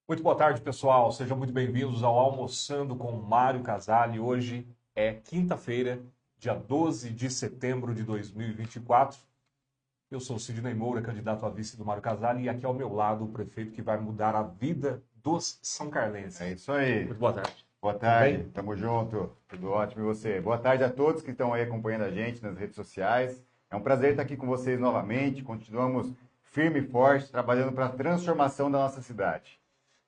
Muito boa tarde, pessoal. Sejam muito bem-vindos ao Almoçando com Mário Casali. Hoje é quinta-feira, dia 12 de setembro de 2024. Eu sou o Sidney Moura, candidato a vice do Mário Casali, e aqui ao meu lado o prefeito que vai mudar a vida dos São Carlenses. É isso aí. Muito boa tarde. Boa Tudo tarde, bem? tamo junto. Tudo ótimo e você? Boa tarde a todos que estão aí acompanhando a gente nas redes sociais. É um prazer estar aqui com vocês novamente. Continuamos firme e forte, trabalhando para a transformação da nossa cidade.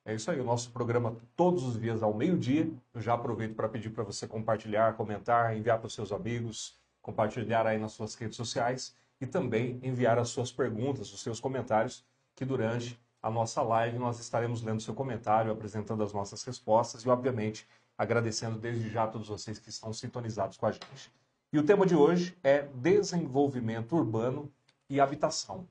É isso aí, o nosso programa todos os dias ao meio-dia. Eu já aproveito para pedir para você compartilhar, comentar, enviar para os seus amigos, compartilhar aí nas suas redes sociais e também enviar as suas perguntas, os seus comentários, que durante a nossa live nós estaremos lendo seu comentário, apresentando as nossas respostas e, obviamente, agradecendo desde já a todos vocês que estão sintonizados com a gente. E o tema de hoje é desenvolvimento urbano e habitação.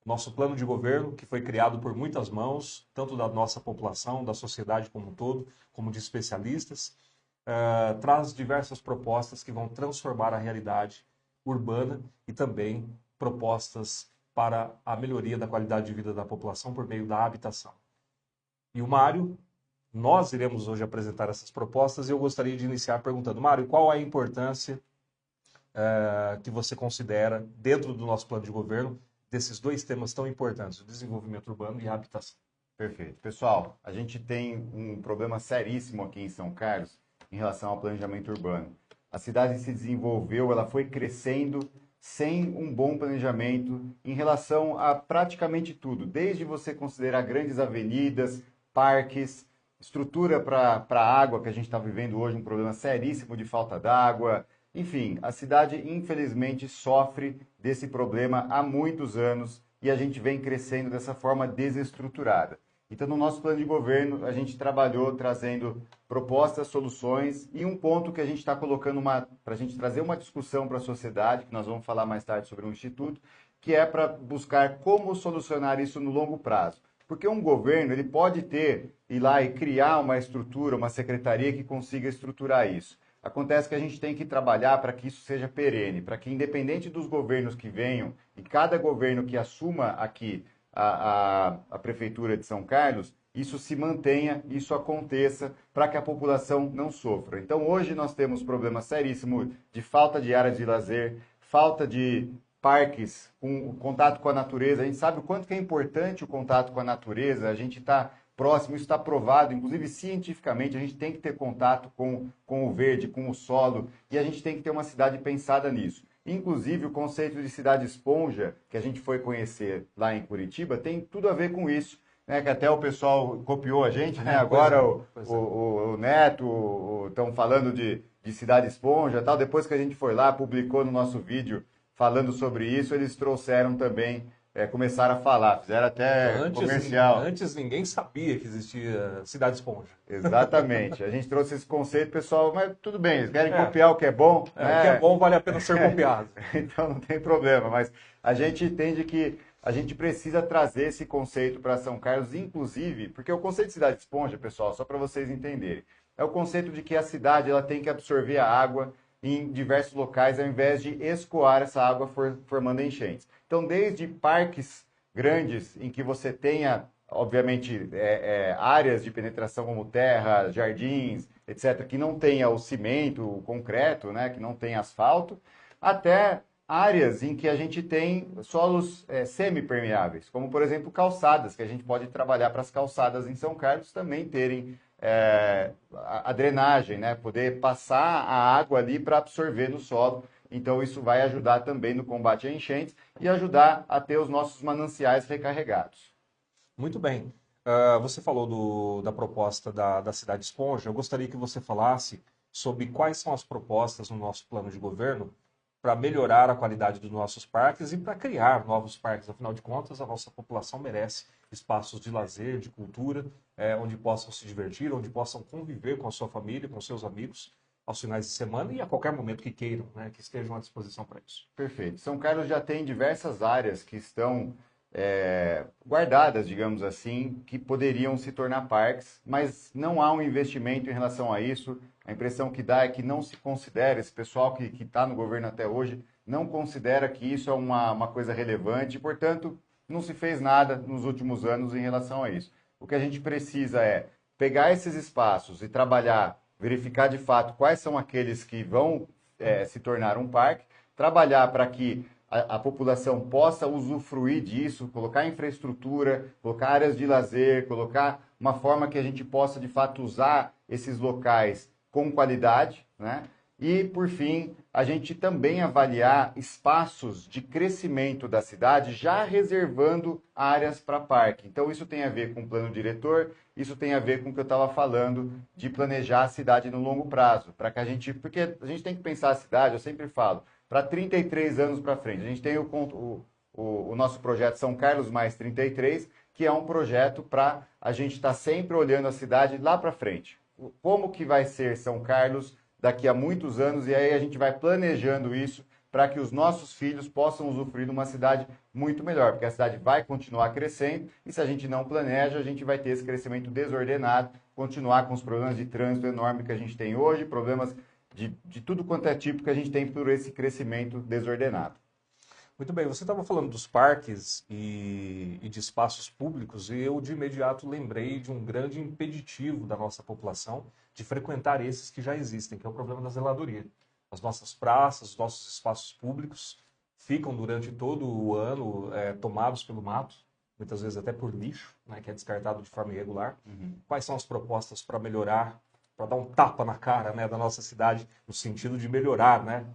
Nosso plano de governo, que foi criado por muitas mãos, tanto da nossa população, da sociedade como um todo, como de especialistas, traz diversas propostas que vão transformar a realidade urbana e também propostas para a melhoria da qualidade de vida da população por meio da habitação. E o Mário, nós iremos hoje apresentar essas propostas e eu gostaria de iniciar perguntando, Mário, qual a importância que você considera, dentro do nosso plano de governo, desses dois temas tão importantes, o desenvolvimento urbano e a habitação? Perfeito. Pessoal, a gente tem um problema seríssimo aqui em São Carlos em relação ao planejamento urbano. A cidade se desenvolveu, ela foi crescendo sem um bom planejamento em relação a praticamente tudo, desde você considerar grandes avenidas, parques, estrutura para a água, que a gente está vivendo hoje, um problema seríssimo de falta d'água. Enfim, a cidade infelizmente sofre desse problema há muitos anos e a gente vem crescendo dessa forma desestruturada. Então, no nosso plano de governo, a gente trabalhou trazendo propostas, soluções e um ponto que a gente está colocando para a gente trazer uma discussão para a sociedade, que nós vamos falar mais tarde sobre um instituto, que é para buscar como solucionar isso no longo prazo. Porque um governo ele pode ir lá e criar uma estrutura, uma secretaria que consiga estruturar isso. Acontece que a gente tem que trabalhar para que isso seja perene, para que independente dos governos que venham, e cada governo que assuma aqui a Prefeitura de São Carlos, isso se mantenha, isso aconteça, para que a população não sofra. Então hoje nós temos problema seríssimo de falta de áreas de lazer, falta de parques, com contato com a natureza. A gente sabe o quanto que é importante o contato com a natureza, a gente está próximo, isso está provado, inclusive cientificamente, a gente tem que ter contato com o verde, com o solo, e a gente tem que ter uma cidade pensada nisso. Inclusive, o conceito de cidade esponja, que a gente foi conhecer lá em Curitiba, tem tudo a ver com isso, né? Que até o pessoal copiou a gente, né? Agora o Neto estão falando de cidade esponja e tal. Depois que a gente foi lá, publicou no nosso vídeo falando sobre isso, eles trouxeram também começaram a falar, fizeram até comercial. Antes ninguém sabia que existia Cidade Esponja. Exatamente. A gente trouxe esse conceito, pessoal, mas tudo bem, eles querem copiar o que é bom. O que é bom vale a pena ser copiado. Então não tem problema, mas a gente entende que a gente precisa trazer esse conceito para São Carlos, inclusive, porque o conceito de cidade esponja, pessoal, só para vocês entenderem, é o conceito de que a cidade ela tem que absorver a água em diversos locais, ao invés de escoar essa água formando enchentes. Então, desde parques grandes, em que você tenha, obviamente, áreas de penetração como terra, jardins, etc., que não tenha o cimento, o concreto, né, que não tenha asfalto, até áreas em que a gente tem solos semipermeáveis, como, por exemplo, calçadas, que a gente pode trabalhar para as calçadas em São Carlos também terem a drenagem, né? Poder passar a água ali para absorver no solo. Então, isso vai ajudar também no combate a enchentes e ajudar a ter os nossos mananciais recarregados. Muito bem. Você falou da proposta da Cidade Esponja. Eu gostaria que você falasse sobre quais são as propostas no nosso plano de governo para melhorar a qualidade dos nossos parques e para criar novos parques. Afinal de contas, a nossa população merece espaços de lazer, de cultura, onde possam se divertir, onde possam conviver com a sua família, com seus amigos, aos finais de semana e a qualquer momento que queiram, né, que estejam à disposição para isso. Perfeito. São Carlos já tem diversas áreas que estão guardadas, digamos assim, que poderiam se tornar parques, mas não há um investimento em relação a isso. A impressão que dá é que não se considera, esse pessoal que está no governo até hoje, não considera que isso é uma coisa relevante, e, portanto, não se fez nada nos últimos anos em relação a isso. o que a gente precisa é pegar esses espaços e trabalhar, verificar de fato quais são aqueles que vão se tornar um parque, trabalhar para que a população possa usufruir disso, colocar infraestrutura, colocar áreas de lazer, colocar uma forma que a gente possa, de fato, usar esses locais com qualidade, né? E, por fim, a gente também avaliar espaços de crescimento da cidade, já reservando áreas para parque. Então, isso tem a ver com o plano diretor, isso tem a ver com o que eu estava falando de planejar a cidade no longo prazo, para que porque a gente tem que pensar a cidade, eu sempre falo, para 33 anos para frente. A gente tem o nosso projeto São Carlos mais 33, que é um projeto para a gente estar sempre olhando a cidade lá para frente. Como que vai ser São Carlos daqui a muitos anos, e aí a gente vai planejando isso para que os nossos filhos possam usufruir de uma cidade muito melhor, porque a cidade vai continuar crescendo, e se a gente não planeja, a gente vai ter esse crescimento desordenado, continuar com os problemas de trânsito enorme que a gente tem hoje, problemas de tudo quanto é tipo que a gente tem por esse crescimento desordenado. Muito bem, você estava falando dos parques e de espaços públicos, e eu de imediato lembrei de um grande impeditivo da nossa população de frequentar esses que já existem, que é o problema da zeladoria. As nossas praças, os nossos espaços públicos ficam durante todo o ano tomados pelo mato, muitas vezes até por lixo, né, que é descartado de forma irregular. Quais são as propostas para melhorar, para dar um tapa na cara, né, da nossa cidade, no sentido de melhorar, né,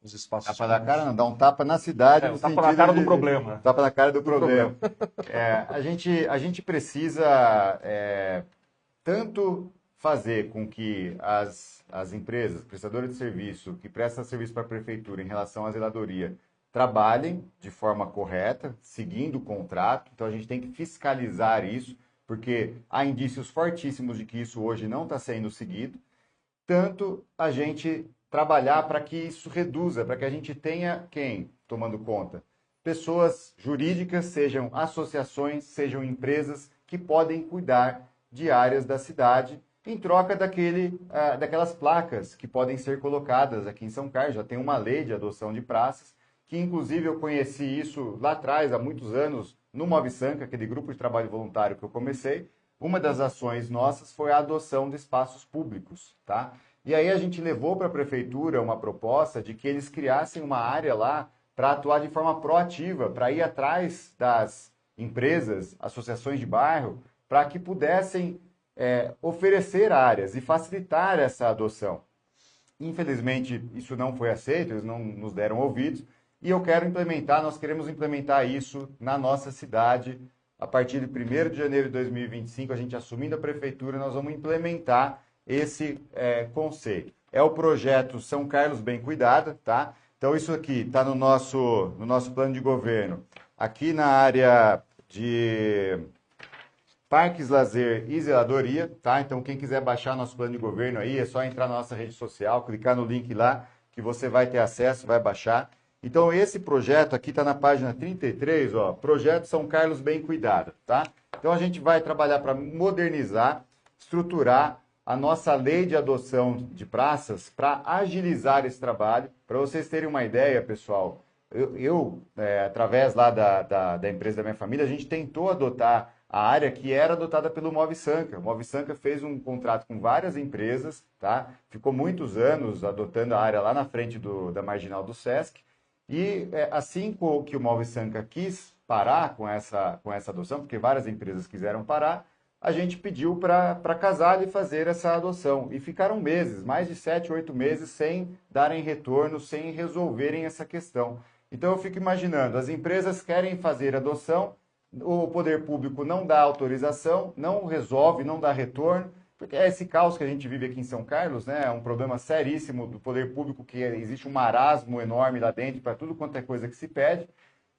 os espaços públicos? Tapa na cara não, dá um tapa na cidade. Um tapa na cara do problema. Tapa na cara do problema. A gente precisa tanto fazer com que as empresas, prestadoras de serviço, que prestam serviço para a prefeitura em relação à zeladoria, trabalhem de forma correta, seguindo o contrato. Então, a gente tem que fiscalizar isso, porque há indícios fortíssimos de que isso hoje não está sendo seguido. Tanto a gente trabalhar para que isso reduza, para que a gente tenha quem tomando conta? Pessoas jurídicas, sejam associações, sejam empresas que podem cuidar de áreas da cidade em troca daquelas placas que podem ser colocadas aqui em São Carlos. Já tem uma lei de adoção de praças, que inclusive eu conheci isso lá atrás, há muitos anos, no Move Sanca, aquele grupo de trabalho voluntário que eu comecei. Uma das ações nossas foi a adoção de espaços públicos, tá? E aí a gente levou para a prefeitura uma proposta de que eles criassem uma área lá para atuar de forma proativa, para ir atrás das empresas, associações de bairro, para que pudessem oferecer áreas e facilitar essa adoção. Infelizmente, isso não foi aceito, eles não nos deram ouvidos, e nós queremos implementar isso na nossa cidade. A partir de 1º de janeiro de 2025, a gente assumindo a prefeitura, nós vamos implementar esse conceito. É o projeto São Carlos Bem Cuidada, tá? Então, isso aqui está no nosso plano de governo. Aqui na área de parques, lazer e zeladoria, tá? Então, quem quiser baixar nosso plano de governo aí, é só entrar na nossa rede social, clicar no link lá, que você vai ter acesso, vai baixar. Então, esse projeto aqui está na página 33, ó, Projeto São Carlos Bem Cuidado, tá? Então, a gente vai trabalhar para modernizar, estruturar a nossa lei de adoção de praças para agilizar esse trabalho. Para vocês terem uma ideia, pessoal, através lá da empresa da minha família, a gente tentou adotar a área que era adotada pelo Move Sanca. O Move Sanca fez um contrato com várias empresas, tá? Ficou muitos anos adotando a área lá na frente da Marginal do Sesc. E assim que o Move Sanca quis parar com essa adoção, porque várias empresas quiseram parar, a gente pediu para casar e fazer essa adoção. E ficaram meses, mais de 7, 8 meses, sem darem retorno, sem resolverem essa questão. Então eu fico imaginando, as empresas querem fazer adoção, o poder público não dá autorização, não resolve, não dá retorno, porque é esse caos que a gente vive aqui em São Carlos, né? É um problema seríssimo do poder público, que existe um marasmo enorme lá dentro para tudo quanto é coisa que se pede.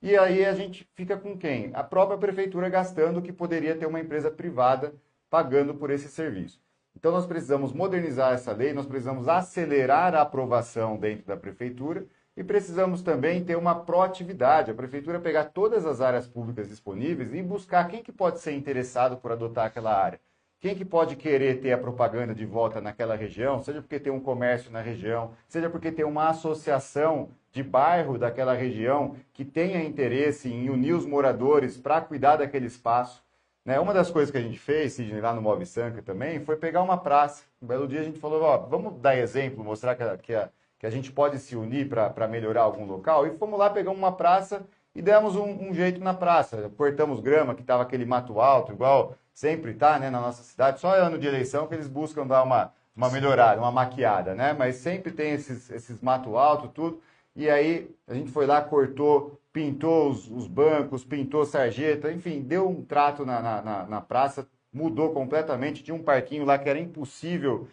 E aí a gente fica com quem? A própria prefeitura gastando o que poderia ter uma empresa privada pagando por esse serviço. Então nós precisamos modernizar essa lei, nós precisamos acelerar a aprovação dentro da prefeitura e precisamos também ter uma proatividade, a prefeitura pegar todas as áreas públicas disponíveis e buscar quem que pode ser interessado por adotar aquela área. Quem que pode querer ter a propaganda de volta naquela região, seja porque tem um comércio na região, seja porque tem uma associação de bairro daquela região que tenha interesse em unir os moradores para cuidar daquele espaço. Né? Uma das coisas que a gente fez, Sidney, lá no Move Sanca também, foi pegar uma praça. Um belo dia a gente falou, ó, vamos dar exemplo, mostrar que a gente pode se unir para melhorar algum local. E fomos lá, pegamos uma praça e demos um jeito na praça. Cortamos grama, que estava aquele mato alto, igual sempre tá, né, na nossa cidade. Só é ano de eleição que eles buscam dar uma melhorada, uma maquiada, né? Mas sempre tem esses mato alto, tudo. E aí a gente foi lá, cortou, pintou os bancos, pintou sarjeta, enfim, deu um trato na praça, mudou completamente. Tinha um parquinho lá que era impossível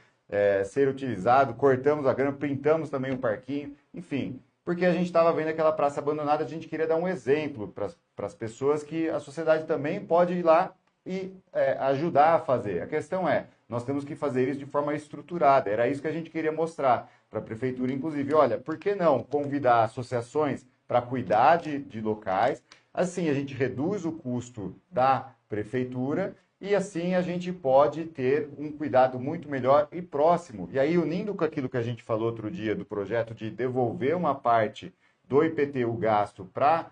ser utilizado, cortamos a grama, pintamos também o parquinho, enfim. Porque a gente estava vendo aquela praça abandonada, a gente queria dar um exemplo para as pessoas que a sociedade também pode ir lá e ajudar a fazer. A questão é, nós temos que fazer isso de forma estruturada. Era isso que a gente queria mostrar para a prefeitura, inclusive. Olha, por que não convidar associações para cuidar de locais? Assim, a gente reduz o custo da prefeitura e assim a gente pode ter um cuidado muito melhor e próximo. E aí, unindo com aquilo que a gente falou outro dia do projeto de devolver uma parte do IPTU gasto para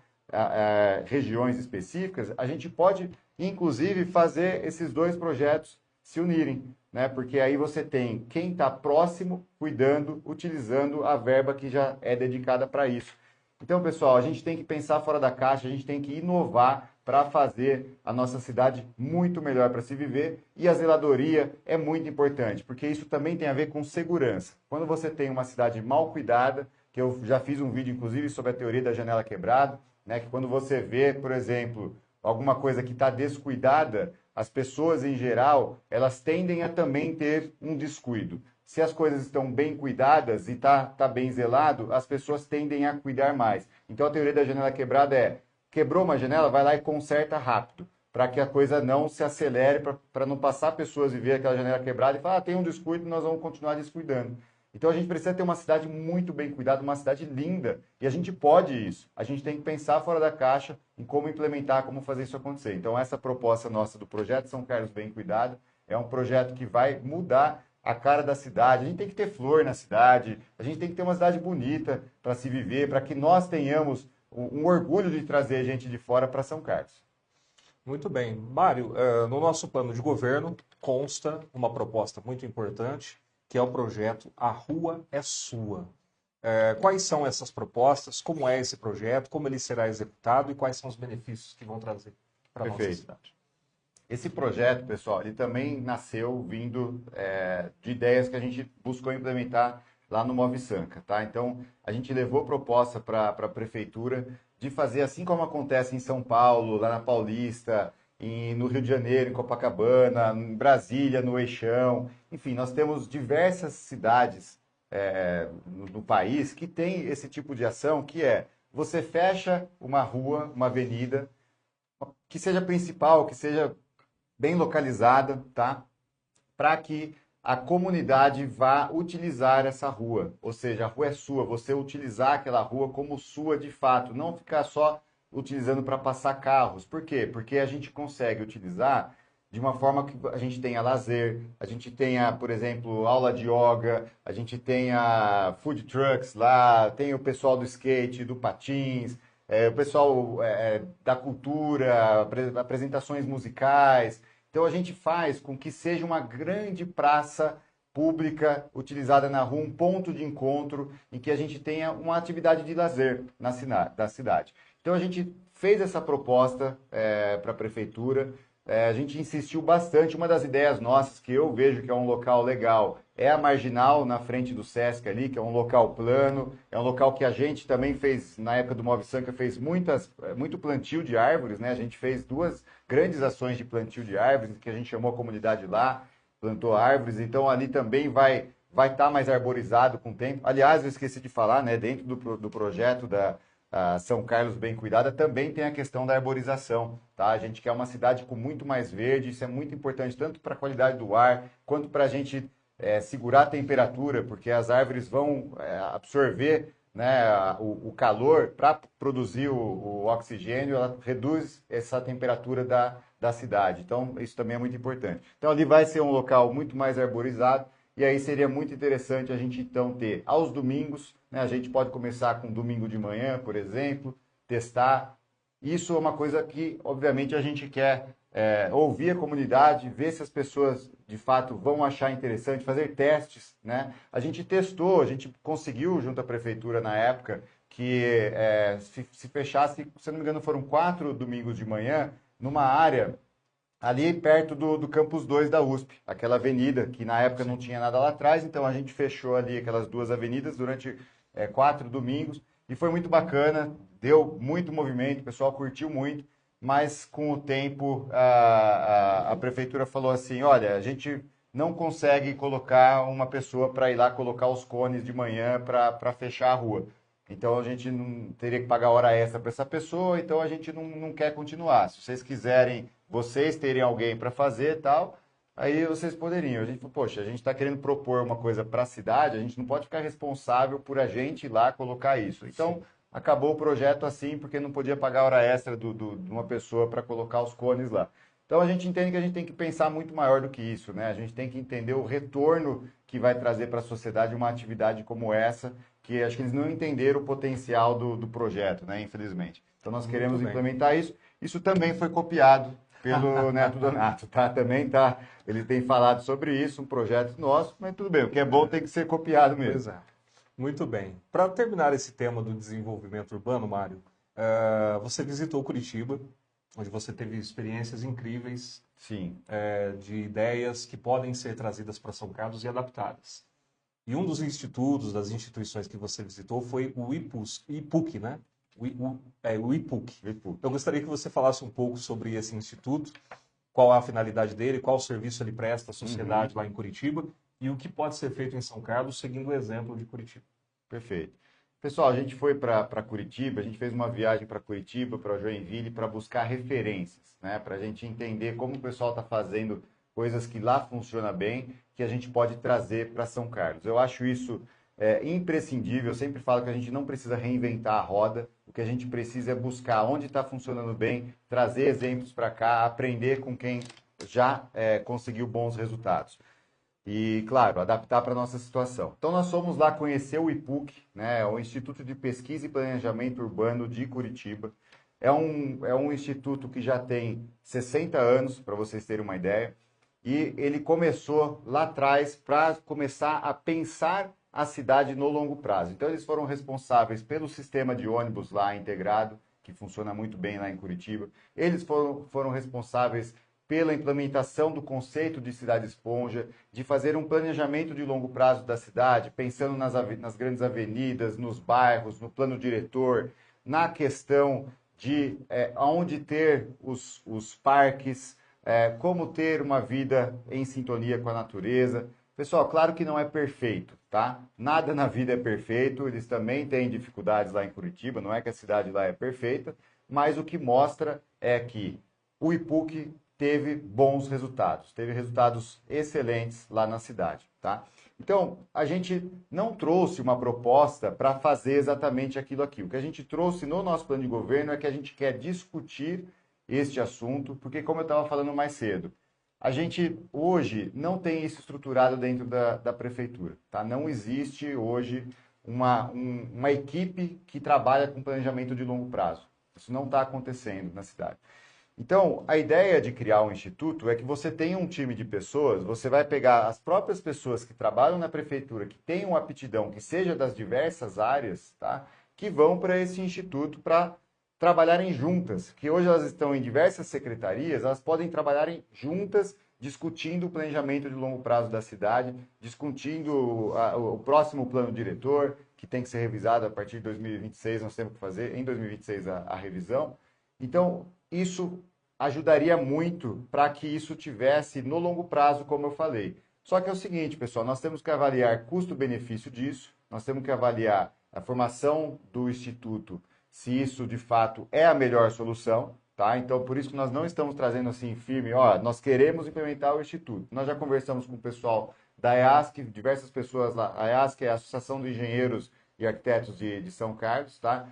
regiões específicas, a gente pode, inclusive, fazer esses dois projetos se unirem, né? Porque aí você tem quem está próximo, cuidando, utilizando a verba que já é dedicada para isso. Então, pessoal, a gente tem que pensar fora da caixa, a gente tem que inovar para fazer a nossa cidade muito melhor para se viver. E a zeladoria é muito importante, porque isso também tem a ver com segurança. Quando você tem uma cidade mal cuidada, que eu já fiz um vídeo, inclusive, sobre a teoria da janela quebrada, né? Que quando você vê, por exemplo, alguma coisa que está descuidada, as pessoas, em geral, elas tendem a também ter um descuido. Se as coisas estão bem cuidadas e tá bem zelado, as pessoas tendem a cuidar mais. Então, a teoria da janela quebrada é, quebrou uma janela, vai lá e conserta rápido, para que a coisa não se acelere, para não passar pessoas e ver aquela janela quebrada e falar, tem um descuido, nós vamos continuar descuidando. Então, a gente precisa ter uma cidade muito bem cuidada, uma cidade linda, e a gente pode isso. A gente tem que pensar fora da caixa em como implementar, como fazer isso acontecer. Então, essa proposta nossa do projeto São Carlos Bem Cuidado é um projeto que vai mudar a cara da cidade. A gente tem que ter flor na cidade, a gente tem que ter uma cidade bonita para se viver, para que nós tenhamos um orgulho de trazer gente de fora para São Carlos. Muito bem. Mário, no nosso plano de governo consta uma proposta muito importante, que é o projeto A Rua é Sua. Quais são essas propostas? Como é esse projeto? Como ele será executado? E quais são os benefícios que vão trazer para a nossa cidade? Esse projeto, pessoal, ele também nasceu vindo de ideias que a gente buscou implementar lá no Move Sanca, tá? Então, a gente levou proposta para a prefeitura de fazer, assim como acontece em São Paulo, lá na Paulista, no Rio de Janeiro, em Copacabana, em Brasília, no Eixão. Enfim, nós temos diversas cidades no país que tem esse tipo de ação, que é você fecha uma rua, uma avenida, que seja principal, que seja bem localizada, tá? Para que a comunidade vá utilizar essa rua. Ou seja, a rua é sua, você utilizar aquela rua como sua de fato, não ficar só utilizando para passar carros. Por quê? Porque a gente consegue utilizar de uma forma que a gente tenha lazer, a gente tenha, por exemplo, aula de yoga, a gente tenha food trucks lá, tem o pessoal do skate, do patins, o pessoal da cultura, apresentações musicais. Então a gente faz com que seja uma grande praça pública utilizada na rua, um ponto de encontro em que a gente tenha uma atividade de lazer da cidade. Então a gente fez essa proposta para a prefeitura, a gente insistiu bastante. Uma das ideias nossas que eu vejo que é um local legal é a Marginal, na frente do Sesc ali, que é um local plano, é um local que a gente também fez, na época do Move Sanca, fez muito plantio de árvores, né? A gente fez 2 grandes ações de plantio de árvores, que a gente chamou a comunidade lá, plantou árvores, então ali também vai estar mais arborizado com o tempo. Aliás, eu esqueci de falar, né? Dentro do projeto da São Carlos Bem Cuidada, também tem a questão da arborização, tá? A gente quer uma cidade com muito mais verde, isso é muito importante, tanto para a qualidade do ar, quanto para a gente segurar a temperatura, porque as árvores vão absorver, né, o calor para produzir o oxigênio, ela reduz essa temperatura da cidade. Então, isso também é muito importante. Então, ali vai ser um local muito mais arborizado, e aí seria muito interessante a gente, então, ter aos domingos, né, a gente pode começar com domingo de manhã, por exemplo, testar, Isso é uma coisa que, obviamente, a gente quer ouvir a comunidade, ver se as pessoas, de fato, vão achar interessante, fazer testes, né? A gente testou, a gente conseguiu, junto à prefeitura na época, que se fechasse, se não me engano, foram 4 domingos de manhã, numa área ali perto do Campus 2 da USP, aquela avenida que na época não tinha nada lá atrás, então a gente fechou ali aquelas 2 avenidas durante 4 domingos, e foi muito bacana, deu muito movimento, o pessoal curtiu muito, mas com o tempo a prefeitura falou assim, olha, a gente não consegue colocar uma pessoa para ir lá colocar os cones de manhã para fechar a rua. Então a gente não teria que pagar hora extra para essa pessoa, então a gente não quer continuar. Se vocês quiserem, vocês terem alguém para fazer e tal, aí vocês poderiam. A gente falou, poxa, a gente está querendo propor uma coisa para a cidade, a gente não pode ficar responsável por a gente ir lá colocar isso. Então, acabou o projeto assim, porque não podia pagar hora extra de uma pessoa para colocar os cones lá. Então, a gente entende que a gente tem que pensar muito maior do que isso, né? A gente tem que entender o retorno que vai trazer para a sociedade uma atividade como essa, que acho que eles não entenderam o potencial do projeto, né? Infelizmente. Então, nós queremos implementar isso. Isso também foi copiado pelo Neto Donato, tá? Também tá. Ele tem falado sobre isso, um projeto nosso, mas tudo bem, o que é bom tem que ser copiado mesmo. Exato. Muito bem. Para terminar esse tema do desenvolvimento urbano, Mário, você visitou Curitiba, onde você teve experiências incríveis. Sim. De ideias que podem ser trazidas para São Carlos e adaptadas. E um dos institutos, das instituições que você visitou foi o IPUC, né? O IPUC. Eu gostaria que você falasse um pouco sobre esse instituto, qual a finalidade dele, qual serviço ele presta à sociedade lá em Curitiba e o que pode ser feito em São Carlos seguindo o exemplo de Curitiba. Perfeito. Pessoal, a gente foi para Curitiba, a gente fez uma viagem para Curitiba, para Joinville, para buscar referências, né? Para a gente entender como o pessoal está fazendo coisas que lá funciona bem, que a gente pode trazer para São Carlos. Eu acho isso imprescindível, eu sempre falo que a gente não precisa reinventar a roda, o que a gente precisa é buscar onde está funcionando bem, trazer exemplos para cá, aprender com quem já conseguiu bons resultados. E, claro, adaptar para a nossa situação. Então, nós fomos lá conhecer o IPUC, né, o Instituto de Pesquisa e Planejamento Urbano de Curitiba. É um instituto que já tem 60 anos, para vocês terem uma ideia, e ele começou lá atrás para começar a pensar a cidade no longo prazo. Então, eles foram responsáveis pelo sistema de ônibus lá integrado, que funciona muito bem lá em Curitiba. Eles foram responsáveis pela implementação do conceito de cidade esponja, de fazer um planejamento de longo prazo da cidade, pensando nas grandes avenidas, nos bairros, no plano diretor, na questão de onde ter os parques, como ter uma vida em sintonia com a natureza. Pessoal, claro que não é perfeito, tá? Nada na vida é perfeito, eles também têm dificuldades lá em Curitiba, não é que a cidade lá é perfeita, mas o que mostra é que o IPUC teve bons resultados, teve resultados excelentes lá na cidade, tá? Então, a gente não trouxe uma proposta para fazer exatamente aquilo aqui. O que a gente trouxe no nosso plano de governo é que a gente quer discutir este assunto, porque como eu estava falando mais cedo, a gente hoje não tem isso estruturado dentro da prefeitura, tá? Não existe hoje uma equipe que trabalha com planejamento de longo prazo. Isso não está acontecendo na cidade. Então, a ideia de criar um instituto é que você tenha um time de pessoas, você vai pegar as próprias pessoas que trabalham na prefeitura, que tenham aptidão, que seja das diversas áreas, tá? Que vão para esse instituto para trabalharem juntas, que hoje elas estão em diversas secretarias, elas podem trabalharem juntas, discutindo o planejamento de longo prazo da cidade, discutindo o próximo plano diretor, que tem que ser revisado a partir de 2026, nós temos que fazer em 2026 a revisão. Então, isso ajudaria muito para que isso tivesse no longo prazo, como eu falei. Só que é o seguinte, pessoal, nós temos que avaliar custo-benefício disso, nós temos que avaliar a formação do instituto, se isso de fato é a melhor solução, tá? Então, por isso que nós não estamos trazendo assim firme, ó, nós queremos implementar o instituto. Nós já conversamos com o pessoal da EASC, diversas pessoas lá. A EASC é a Associação de Engenheiros e Arquitetos de São Carlos, tá?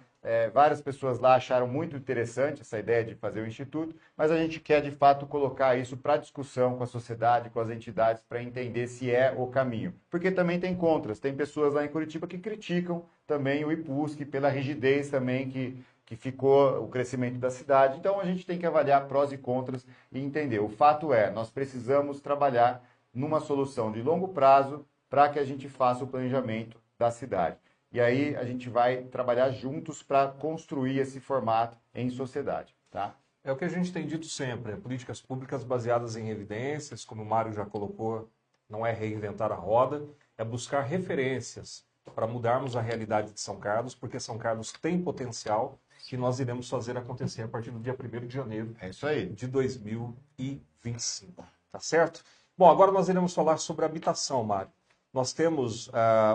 Várias pessoas lá acharam muito interessante essa ideia de fazer o instituto, mas a gente quer de fato colocar isso para discussão com a sociedade, com as entidades, para entender se é o caminho. Porque também tem contras, tem pessoas lá em Curitiba que criticam também o IPUSC pela rigidez também que que ficou o crescimento da cidade. Então, a gente tem que avaliar prós e contras e entender. O fato é, nós precisamos trabalhar numa solução de longo prazo para que a gente faça o planejamento da cidade. E aí, a gente vai trabalhar juntos para construir esse formato em sociedade, tá? É o que a gente tem dito sempre, políticas públicas baseadas em evidências, como o Mário já colocou, não é reinventar a roda, é buscar referências para mudarmos a realidade de São Carlos, porque São Carlos tem potencial que nós iremos fazer acontecer a partir do dia 1º de janeiro de 2025. Tá certo? Bom, agora nós iremos falar sobre habitação, Mário. Nós temos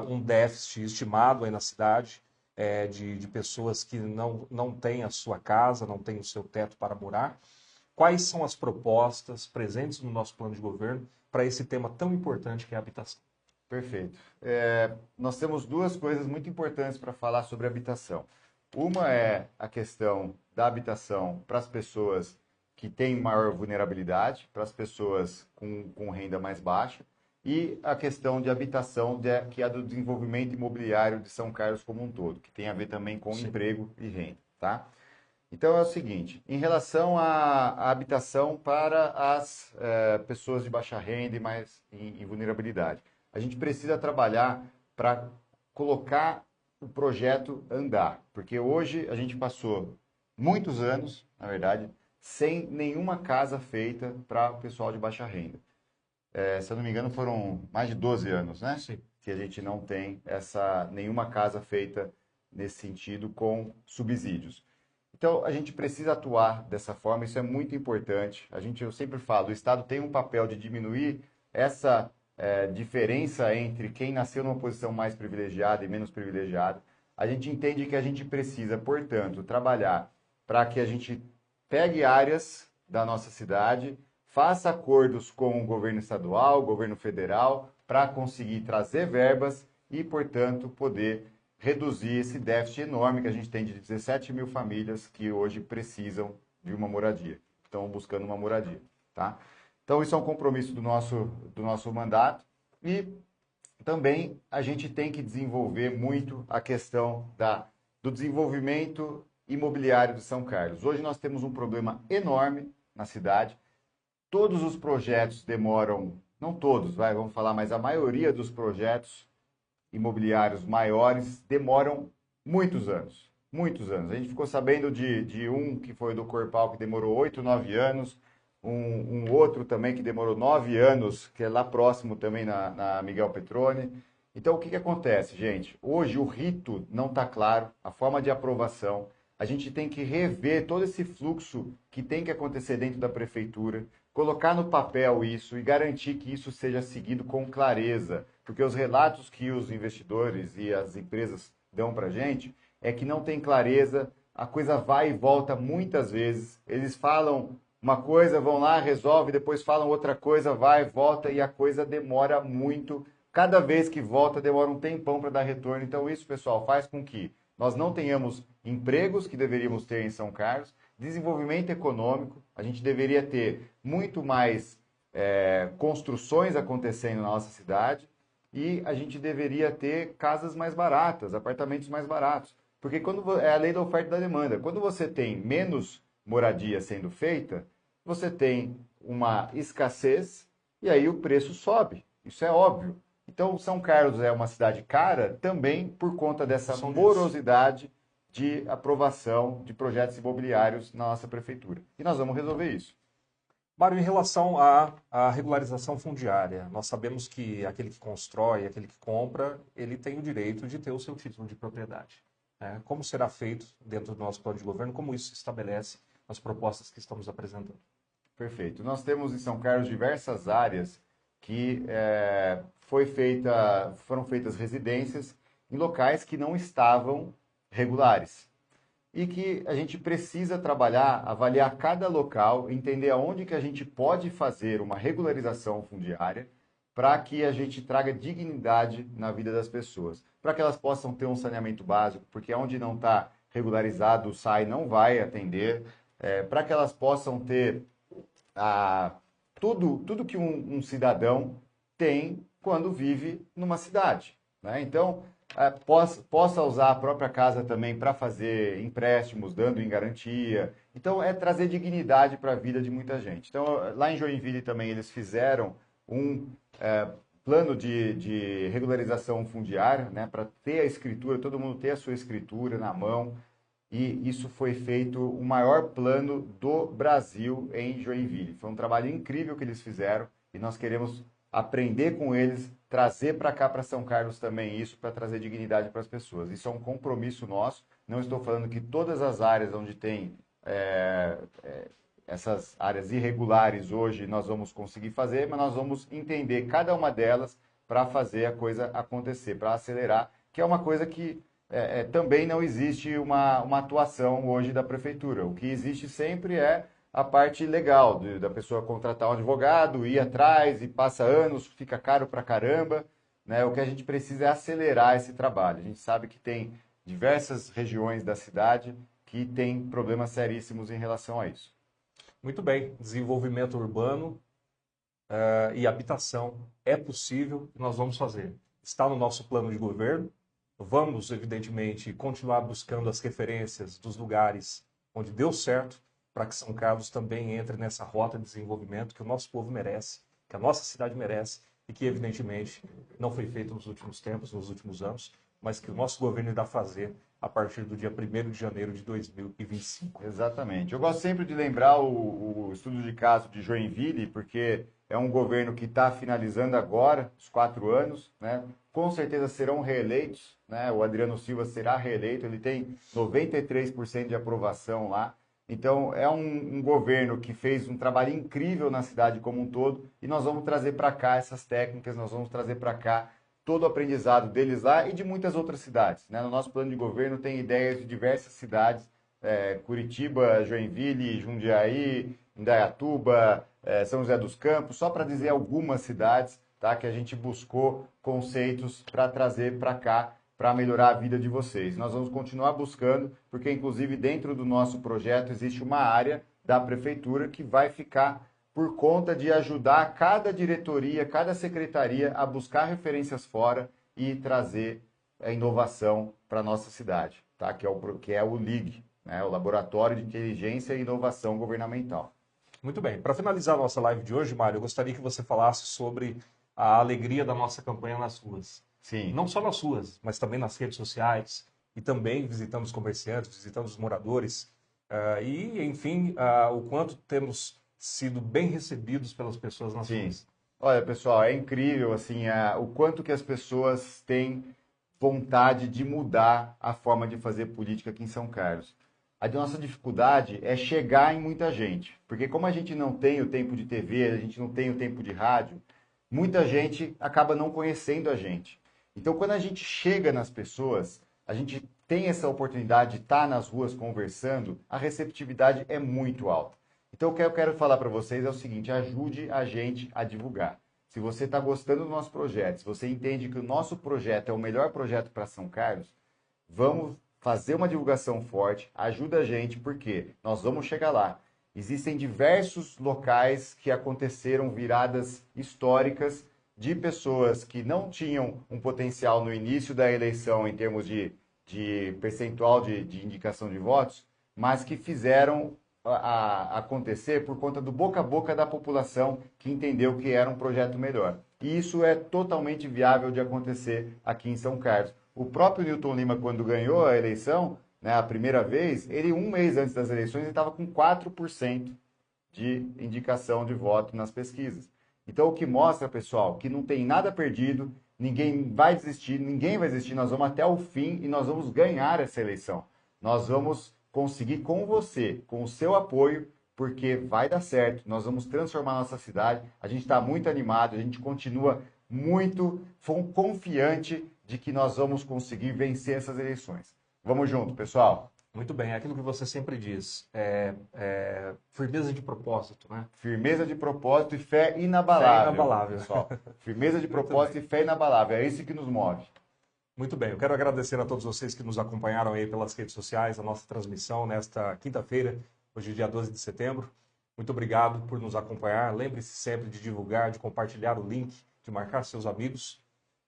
um déficit estimado aí na cidade, de pessoas que não têm a sua casa, não têm o seu teto para morar. Quais são as propostas presentes no nosso plano de governo para esse tema tão importante que é a habitação? Perfeito. Nós temos duas coisas muito importantes para falar sobre habitação. Uma é a questão da habitação para as pessoas que têm maior vulnerabilidade, para as pessoas com renda mais baixa, e a questão de habitação, que é do desenvolvimento imobiliário de São Carlos como um todo, que tem a ver também com emprego e renda, tá? Então é o seguinte, em relação à habitação para as pessoas de baixa renda e mais em vulnerabilidade, a gente precisa trabalhar para colocar o projeto andar, porque hoje a gente passou muitos anos, na verdade, sem nenhuma casa feita para o pessoal de baixa renda. Se eu não me engano, foram mais de 12 anos, né? Sim. Que a gente não tem nenhuma casa feita nesse sentido com subsídios. Então, a gente precisa atuar dessa forma, isso é muito importante. Eu sempre falo, o Estado tem um papel de diminuir essa diferença entre quem nasceu numa posição mais privilegiada e menos privilegiada. A gente entende que a gente precisa, portanto, trabalhar para que a gente pegue áreas da nossa cidade, faça acordos com o governo estadual, o governo federal, para conseguir trazer verbas e, portanto, poder reduzir esse déficit enorme que a gente tem de 17 mil famílias que hoje precisam de uma moradia, estão buscando uma moradia, tá? Então, isso é um compromisso do nosso mandato e também a gente tem que desenvolver muito a questão do desenvolvimento imobiliário de São Carlos. Hoje nós temos um problema enorme na cidade. Todos os projetos demoram, não todos, vamos falar, mas a maioria dos projetos imobiliários maiores demoram muitos anos. Muitos anos. A gente ficou sabendo de um que foi do Corpal, que demorou 8, 9 anos. Um outro também que demorou 9 anos, que é lá próximo também na Miguel Petroni. Então, o que acontece, gente? Hoje o rito não está claro, a forma de aprovação. A gente tem que rever todo esse fluxo que tem que acontecer dentro da prefeitura, colocar no papel isso e garantir que isso seja seguido com clareza, porque os relatos que os investidores e as empresas dão para a gente é que não tem clareza, a coisa vai e volta muitas vezes, eles falam uma coisa, vão lá, resolve, depois falam outra coisa, vai, volta e a coisa demora muito, cada vez que volta demora um tempão para dar retorno, então isso, pessoal, faz com que nós não tenhamos empregos que deveríamos ter em São Carlos, desenvolvimento econômico, a gente deveria ter muito mais construções acontecendo na nossa cidade e a gente deveria ter casas mais baratas, apartamentos mais baratos. Porque é a lei da oferta e da demanda. Quando você tem menos moradia sendo feita, você tem uma escassez e aí o preço sobe. Isso é óbvio. Então, São Carlos é uma cidade cara também por conta dessa morosidade de aprovação de projetos imobiliários na nossa prefeitura. E nós vamos resolver isso. Mário, em relação à regularização fundiária, nós sabemos que aquele que constrói, aquele que compra, ele tem o direito de ter o seu título de propriedade. Né? Como será feito dentro do nosso plano de governo? Como isso se estabelece nas propostas que estamos apresentando? Perfeito. Nós temos em São Carlos diversas áreas que foram feitas residências em locais que não estavam regulares. E que a gente precisa trabalhar, avaliar cada local, entender aonde que a gente pode fazer uma regularização fundiária para que a gente traga dignidade na vida das pessoas. Para que elas possam ter um saneamento básico, porque onde não está regularizado, o SAI não vai atender. Para que elas possam ter tudo que um cidadão tem quando vive numa cidade. Né? Então, possa usar a própria casa também para fazer empréstimos, dando em garantia. Então, é trazer dignidade para a vida de muita gente. Então, lá em Joinville também eles fizeram um plano de regularização fundiária, né, para ter a escritura, todo mundo ter a sua escritura na mão. E isso foi feito o maior plano do Brasil em Joinville. Foi um trabalho incrível que eles fizeram e nós queremos aprender com eles, trazer para cá, para São Carlos também isso, para trazer dignidade para as pessoas. Isso é um compromisso nosso. Não estou falando que todas as áreas onde tem essas áreas irregulares hoje nós vamos conseguir fazer, mas nós vamos entender cada uma delas para fazer a coisa acontecer, para acelerar, que é uma coisa que também não existe uma atuação hoje da prefeitura. O que existe sempre é a parte legal, da pessoa contratar um advogado, ir atrás e passa anos, fica caro pra caramba, né? O que a gente precisa é acelerar esse trabalho. A gente sabe que tem diversas regiões da cidade que têm problemas seríssimos em relação a isso. Muito bem, desenvolvimento urbano e habitação é possível e nós vamos fazer. Está no nosso plano de governo. Vamos, evidentemente, continuar buscando as referências dos lugares onde deu certo, para que São Carlos também entre nessa rota de desenvolvimento que o nosso povo merece, que a nossa cidade merece e que, evidentemente, não foi feito nos últimos tempos, nos últimos anos, mas que o nosso governo irá fazer a partir do dia 1º de janeiro de 2025. Exatamente. Eu gosto sempre de lembrar o estudo de caso de Joinville, porque é um governo que está finalizando agora os 4 anos, né? Com certeza serão reeleitos, né? O Adriano Silva será reeleito, ele tem 93% de aprovação lá. Então, é um governo que fez um trabalho incrível na cidade como um todo e nós vamos trazer para cá essas técnicas, nós vamos trazer para cá todo o aprendizado deles lá e de muitas outras cidades, né? No nosso plano de governo tem ideias de diversas cidades, Curitiba, Joinville, Jundiaí, Indaiatuba, São José dos Campos, só para dizer algumas cidades, tá? Que a gente buscou conceitos para trazer para cá, para melhorar a vida de vocês. Nós vamos continuar buscando, porque inclusive dentro do nosso projeto existe uma área da prefeitura que vai ficar por conta de ajudar cada diretoria, cada secretaria a buscar referências fora e trazer a inovação para a nossa cidade, tá? Que é o LIG, né? O Laboratório de Inteligência e Inovação Governamental. Muito bem. Para finalizar a nossa live de hoje, Mário, eu gostaria que você falasse sobre a alegria da nossa campanha nas ruas. Sim. Não só nas ruas, mas também nas redes sociais e também visitando os comerciantes, visitando os moradores e, enfim, o quanto temos sido bem recebidos pelas pessoas nas ruas. Olha, pessoal, é incrível assim, o quanto que as pessoas têm vontade de mudar a forma de fazer política aqui em São Carlos. A nossa dificuldade é chegar em muita gente, porque como a gente não tem o tempo de TV, a gente não tem o tempo de rádio, muita gente acaba não conhecendo a gente. Então, quando a gente chega nas pessoas, a gente tem essa oportunidade de estar nas ruas conversando, a receptividade é muito alta. Então, o que eu quero falar para vocês é o seguinte, ajude a gente a divulgar. Se você está gostando do nosso projeto, se você entende que o nosso projeto é o melhor projeto para São Carlos, vamos fazer uma divulgação forte, ajuda a gente, porque nós vamos chegar lá. Existem diversos locais que aconteceram viradas históricas de pessoas que não tinham um potencial no início da eleição em termos de percentual de indicação de votos, mas que fizeram acontecer por conta do boca a boca da população que entendeu que era um projeto melhor. E isso é totalmente viável de acontecer aqui em São Carlos. O próprio Newton Lima, quando ganhou a eleição, né, a primeira vez, ele, um mês antes das eleições, ele estava com 4% de indicação de voto nas pesquisas. Então, o que mostra, pessoal, que não tem nada perdido, ninguém vai desistir, nós vamos até o fim e nós vamos ganhar essa eleição. Nós vamos conseguir com você, com o seu apoio, porque vai dar certo, nós vamos transformar a nossa cidade, a gente está muito animado, a gente continua muito confiante de que nós vamos conseguir vencer essas eleições. Vamos junto, pessoal. Muito bem, é aquilo que você sempre diz, firmeza de propósito, né? Firmeza de propósito e fé inabalável. Fé inabalável. Pessoal. Firmeza de propósito e fé inabalável, é isso que nos move. Muito bem, eu quero agradecer a todos vocês que nos acompanharam aí pelas redes sociais, a nossa transmissão nesta quinta-feira, hoje dia 12 de setembro. Muito obrigado por nos acompanhar. Lembre-se sempre de divulgar, de compartilhar o link, de marcar seus amigos.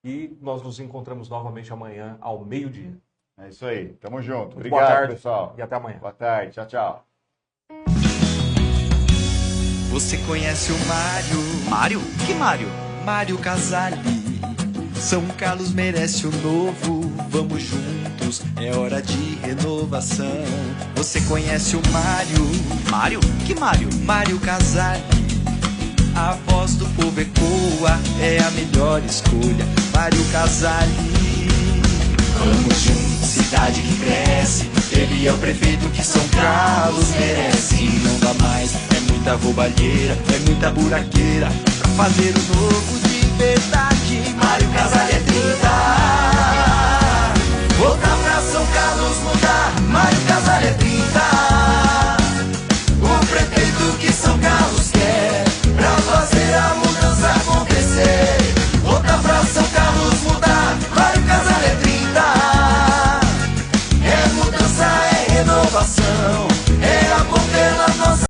e nós nos encontramos novamente amanhã ao meio-dia. É isso aí. Tamo junto. Muito boa Obrigado, tarde, pessoal. e até amanhã. Boa tarde. Tchau, tchau. Você conhece o Mário? Mário? Que Mário? Mário Casali. São Carlos merece o novo. Vamos juntos, é hora de renovação. Você conhece o Mário? Mário? Que Mário? Mário Casali. A voz do povo ecoa, é a melhor escolha. Mário Casali. Vamos juntos, cidade que cresce. Ele é o prefeito que São Carlos merece. Não dá mais, é muita roubalheira, é muita buraqueira pra fazer o novo de verdade. Mário Casali é 30. Voltar pra São Carlos mudar. Mário Casali é 30. O prefeito que São Carlos quer pra fazer a mudança acontecer. Voltar pra São Carlos mudar. Mário Casali é 30. É mudança, é renovação, é amor.